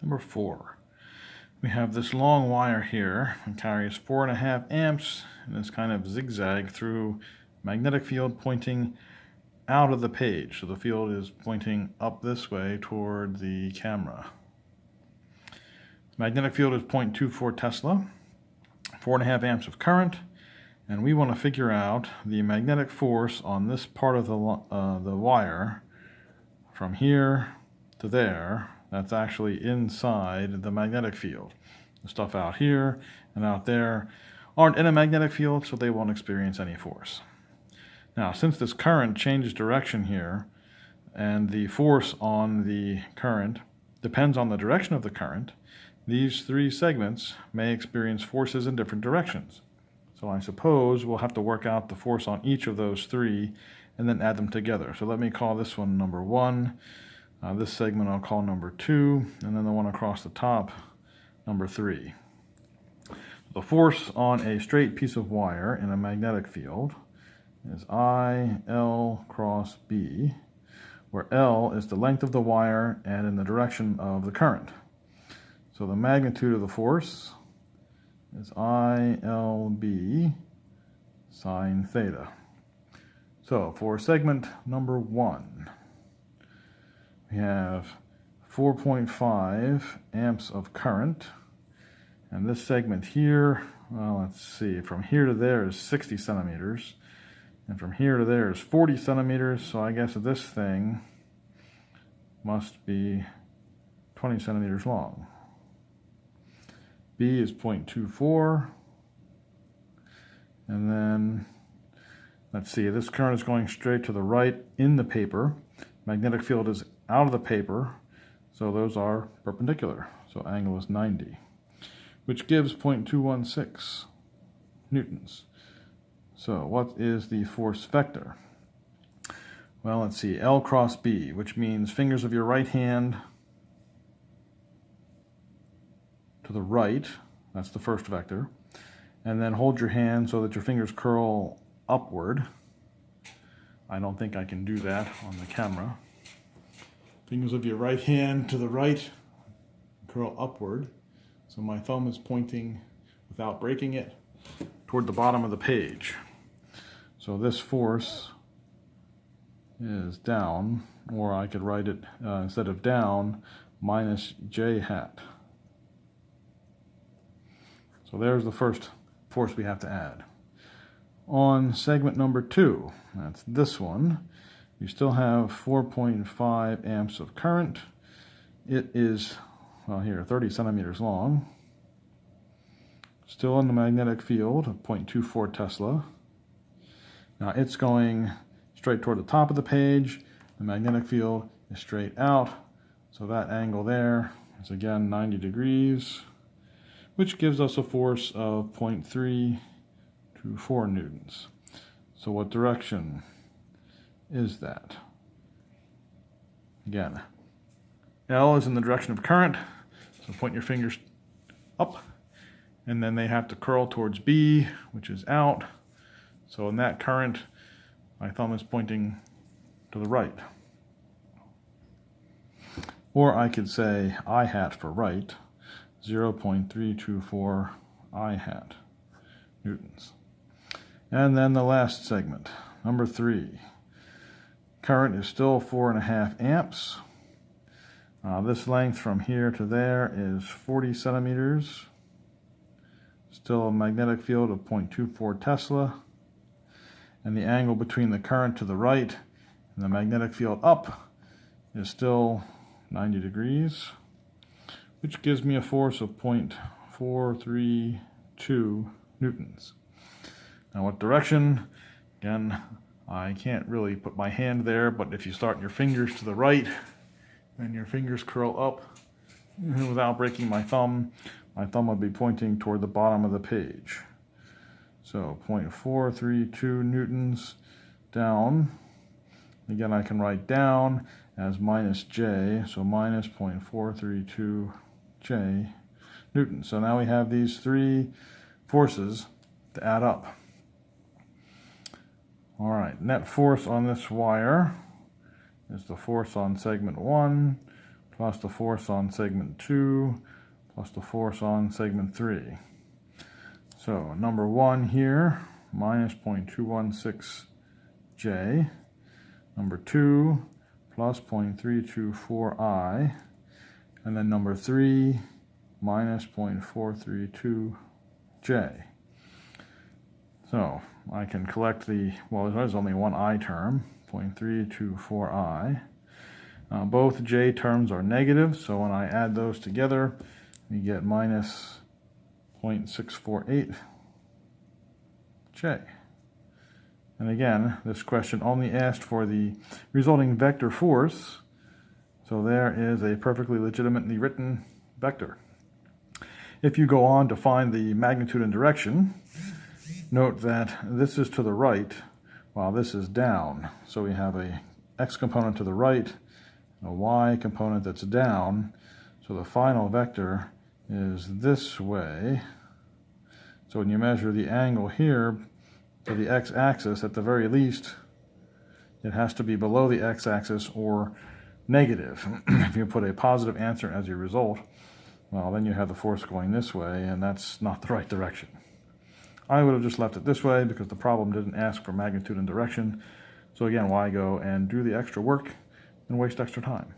Number 4. We have this long wire here and carries 4.5 amps and is kind of zigzag through magnetic field pointing out of the page. So the field is pointing up this way toward the camera. Magnetic field is 0.24 Tesla, 4.5 amps of current, and we want to figure out the magnetic force on this part of the wire from here to there. That's actually inside the magnetic field. The stuff out here and out there aren't in a magnetic field, so they won't experience any force. Now, since this current changes direction here, and the force on the current depends on the direction of the current, these 3 segments may experience forces in different directions. So I suppose we'll have to work out the force on each of those 3 and then add them together. So let me call this one number 1. This segment I'll call number 2, and then the one across the top, number 3. The force on a straight piece of wire in a magnetic field is I, L cross B, where L is the length of the wire and in the direction of the current. So the magnitude of the force is ILB sine theta. So for segment number 1, we have 4.5 amps of current, and this segment here, well, let's see, from here to there is 60 centimeters, and from here to there is 40 centimeters, so I guess this thing must be 20 centimeters long. B is 0.24, and then, let's see, this current is going straight to the right in the paper. Magnetic field is out of the paper, so those are perpendicular, so angle is 90, which gives 0.216 newtons. So what is the force vector? Well, let's see, L cross B, which means fingers of your right hand to the right, that's the first vector, and then hold your hand so that your fingers curl upward. I don't think I can do that on the camera. Fingers of your right hand to the right, curl upward. So my thumb is pointing, without breaking it, toward the bottom of the page. So this force is down, or I could write it, instead of down, minus J hat. So there's the first force we have to add. On segment number 2, that's this one, you still have 4.5 amps of current. It is, well here, 30 centimeters long. Still in the magnetic field of 0.24 Tesla. Now it's going straight toward the top of the page. The magnetic field is straight out, so that angle there is again 90 degrees, which gives us a force of 0.324 newtons. So what direction is that? Again, L is in the direction of current, so point your fingers up, and then they have to curl towards B, which is out. So in that current, my thumb is pointing to the right. Or I could say I hat for right, 0.324 I hat newtons. And then the last segment, number 3. Current is still 4.5 amps. This length from here to there is 40 centimeters. Still a magnetic field of 0.24 Tesla. And the angle between the current to the right and the magnetic field up is still 90 degrees, which gives me a force of 0.432 newtons. Now what direction? Again, I can't really put my hand there, but if you start your fingers to the right and your fingers curl up without breaking my thumb will be pointing toward the bottom of the page. So 0.432 newtons down. Again, I can write down as minus J, so minus 0.432 J newtons. So now we have these 3 forces to add up. All right, net force on this wire is the force on segment 1, plus the force on segment 2 plus the force on segment 3. So number 1 here, minus 0.216 J. Number 2, plus 0.324 I. And then number 3, minus 0.432 J. So I can collect well, there's only one I term, 0.324 I. Both J terms are negative, so when I add those together, we get minus 0.648 J. And again, this question only asked for the resulting vector force, so there is a perfectly legitimately written vector. If you go on to find the magnitude and direction, note that this is to the right while this is down. So we have a x component to the right, a y component that's down. So the final vector is this way. So when you measure the angle here to the x-axis, at the very least, it has to be below the x-axis or negative. If you put a positive answer as your result, well, then you have the force going this way, and that's not the right direction. I would have just left it this way because the problem didn't ask for magnitude and direction. So again, why go and do the extra work and waste extra time?